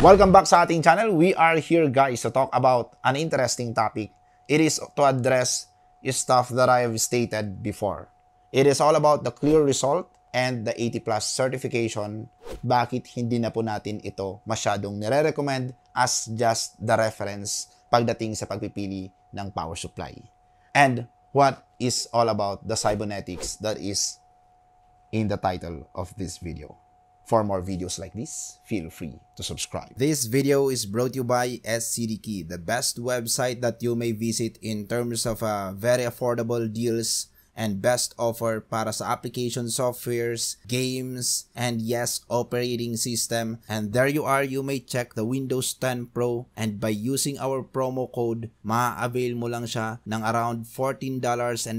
Welcome back sa ating channel. We are here guys to talk about an interesting topic. It is to address stuff that I have stated before. It is all about the clear result and the 80 plus certification. Bakit hindi na po natin ito masyadong nire-recommend as just the reference pagdating sa pagpipili ng power supply. And what is all about the cybernetics that is in the title of this video. For more videos like this, feel free to subscribe. This video is brought to you by SCDKey, the best website that you may visit in terms of very affordable deals and best offer para sa application softwares, games, and yes, operating system. And there you are, you may check the Windows 10 Pro, and by using our promo code, ma-avail mo lang siya ng around $14.95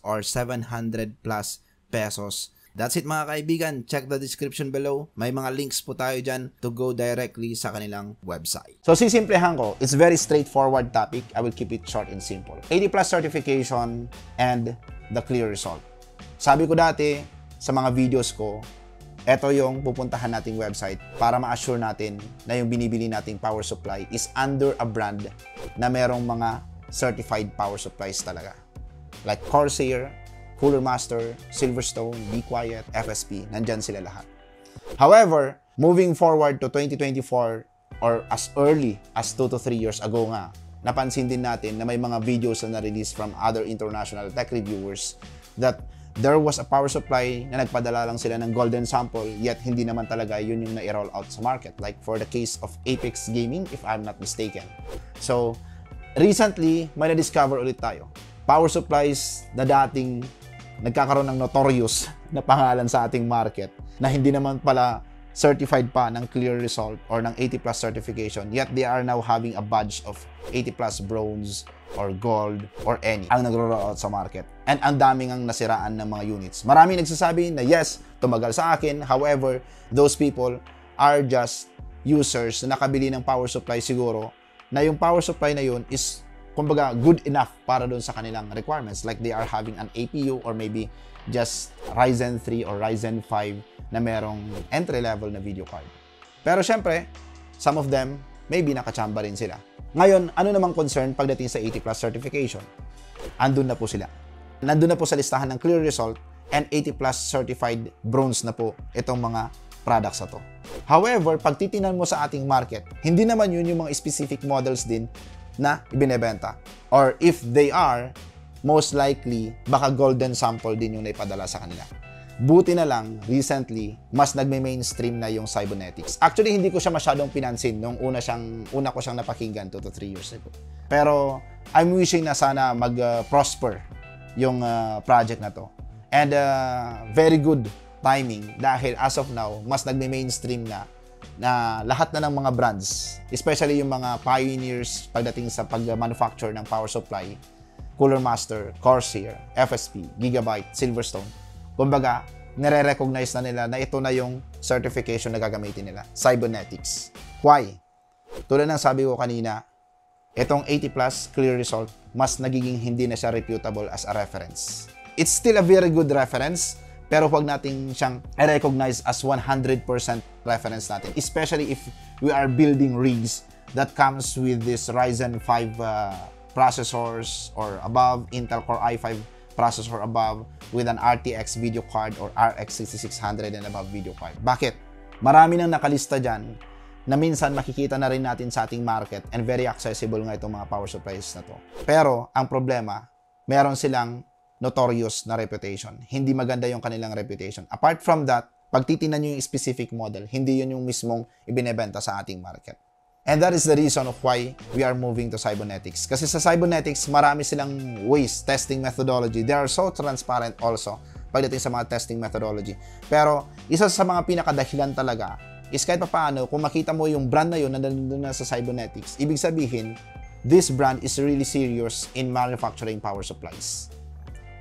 or 700 plus pesos. That's it mga kaibigan. Check the description below. May mga links po tayo dyan to go directly sa kanilang website. So sisimplehan ko, it's very straightforward topic. I will keep it short and simple. 80 plus certification and the clear result. Sabi ko dati sa mga videos ko, ito yung pupuntahan nating website para ma-assure natin na yung binibili nating power supply is under a brand na merong mga certified power supplies talaga. Like Corsair, Cooler Master, Silverstone, Be Quiet, FSP, nandyan sila lahat. However, moving forward to 2024 or as early as 2 to 3 years ago nga, napansin din natin na may mga videos na na-release from other international tech reviewers that there was a power supply na nagpadala lang sila ng golden sample yet hindi naman talaga yun yung na-roll out sa market. Like for the case of Apex Gaming, if I'm not mistaken. So, recently, may na-discover ulit tayo. Power supplies na dating nagkakaroon ng notorious na pangalan sa ating market na hindi naman pala certified pa ng clear result or ng 80 plus certification, yet they are now having a badge of 80 plus bronze or gold or any ang nagro-roll out sa market. And ang daming ang nasiraan ng mga units. Marami nagsasabi na yes, tumagal sa akin. However, those people are just users na nakabili ng power supply siguro na yung power supply na yun is kumbaga good enough para doon sa kanilang requirements, like they are having an APU or maybe just Ryzen 3 or Ryzen 5 na merong entry level na video card. Pero syempre, some of them maybe nakachamba rin sila. Ngayon, ano namang concern pagdating sa 80 plus certification? Andun na po sila. Nandun na po sa listahan ng clear result and 80 plus certified bronze na po itong mga products na to. However, pag titinan mo sa ating market, hindi naman yun yung mga specific models din na ibinebenta. Or if they are, most likely, baka golden sample din yung naipadala sa kanila. Buti na lang, recently, mas nagme-mainstream na yung cybernetics. Actually, hindi ko siya masyadong pinansin nung una ko siyang napakinggan 2 to 3 years ago. Pero, I'm wishing na sana mag-prosper yung project na to. And very good timing dahil as of now, mas nagme-mainstream na lahat na ng mga brands, especially yung mga pioneers pagdating sa pag-manufacture ng power supply, Cooler Master, Corsair, FSP, Gigabyte, Silverstone, kumbaga, nire-recognize na nila na ito na yung certification na gagamitin nila, cybernetics. Why? Tulad ng sabi ko kanina, itong 80 plus clear result, mas nagiging hindi na siya reputable as a reference. It's still a very good reference, pero huwag natin siyang i-recognize as 100% reference natin. Especially if we are building rigs that comes with this Ryzen 5 processors or above, Intel Core i5 processor above, with an RTX video card or RX 6600 and above video card. Bakit? Marami nang nakalista dyan na minsan makikita na rin natin sa ating market and very accessible nga itong mga power supplies na to. Pero, ang problema, meron silang notorious na reputation. Hindi maganda yung kanilang reputation. Apart from that, pag titinan nyo yung specific model, hindi yun yung mismong ibinebenta sa ating market. And that is the reason of why we are moving to cybernetics. Kasi sa cybernetics, marami silang ways, testing methodology. They are so transparent also pagdating sa mga testing methodology. Pero, isa sa mga pinakadahilan talaga is kahit paano, kung makita mo yung brand na yun na nandun na sa cybernetics, ibig sabihin, this brand is really serious in manufacturing power supplies.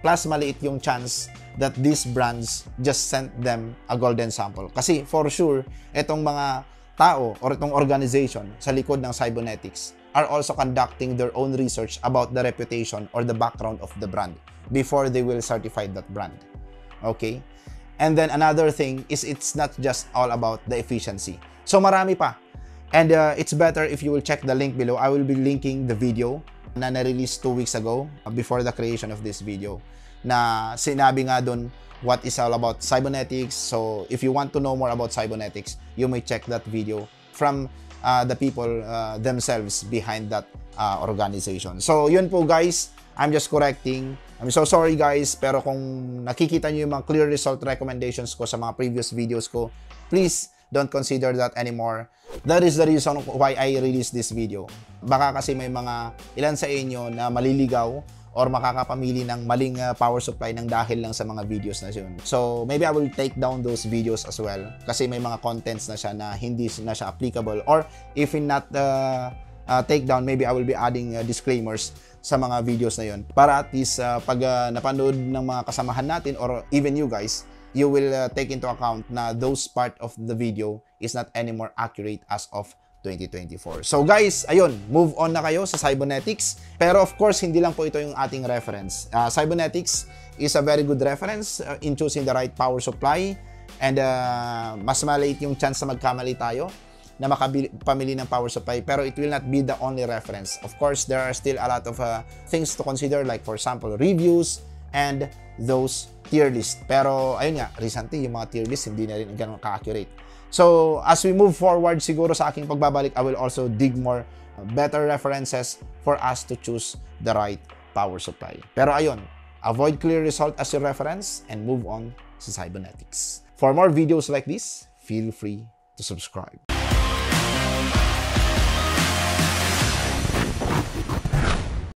Plus, maliit yung chance that these brands just sent them a golden sample. Kasi, for sure, itong mga tao or itong organization sa likod ng cybernetics are also conducting their own research about the reputation or the background of the brand before they will certify that brand. Okay? And then another thing is it's not just all about the efficiency. So marami pa. And it's better if you will check the link below. I will be linking the video na na-release 2 weeks ago before the creation of this video, na sinabi nga doon what is all about cybernetics. So if you want to know more about cybernetics, you may check that video from the people themselves behind that organization. So yun po guys, I'm just correcting. I'm so sorry guys, pero kung nakikita nyo yung mga clear result recommendations ko sa mga previous videos ko, please don't consider that anymore. That is the reason why I released this video. Baka kasi may mga ilan sa inyo na maliligaw or makakapamili ng maling power supply ng dahil lang sa mga videos na yun. So, maybe I will take down those videos as well kasi may mga contents na siya na hindi na siya applicable, or if not take down, maybe I will be adding disclaimers sa mga videos na yun para at least pag napanood ng mga kasamahan natin or even you guys, you will take into account na those part of the video is not anymore accurate as of 2024. So guys, ayun, move on na kayo sa cybernetics. Pero of course, hindi lang po ito yung ating reference. Cybernetics is a very good reference in choosing the right power supply, and mas maliit yung chance na magkamali tayo na makapamili ng power supply, pero it will not be the only reference. Of course, there are still a lot of things to consider, like for example, reviews and those tier list. Pero ayun nga, recently yung mga tier list hindi na rin ganun ka-accurate. So as we move forward, siguro sa aking pagbabalik, I will also dig more better references for us to choose the right power supply. Pero ayun, avoid clear result as your reference and move on sa cybernetics. For more videos like this, feel free to subscribe.